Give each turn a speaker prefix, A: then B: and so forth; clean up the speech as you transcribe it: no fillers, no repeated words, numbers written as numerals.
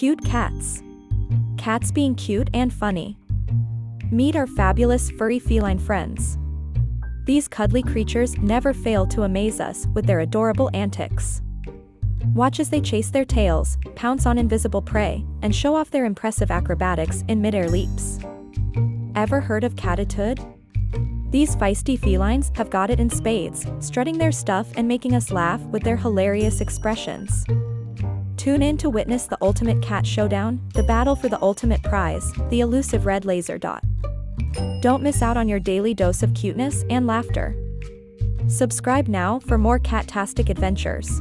A: Cute cats. Cats being cute and funny. Meet our fabulous furry feline friends. These cuddly creatures never fail to amaze us with their adorable antics. Watch as they chase their tails, pounce on invisible prey, and show off their impressive acrobatics in mid-air leaps. Ever heard of catitude? These feisty felines have got it in spades, strutting their stuff and making us laugh with their hilarious expressions. Tune in to witness the ultimate cat showdown, the battle for the ultimate prize, the elusive red laser dot. Don't miss out on your daily dose of cuteness and laughter. Subscribe now for more cat-tastic adventures.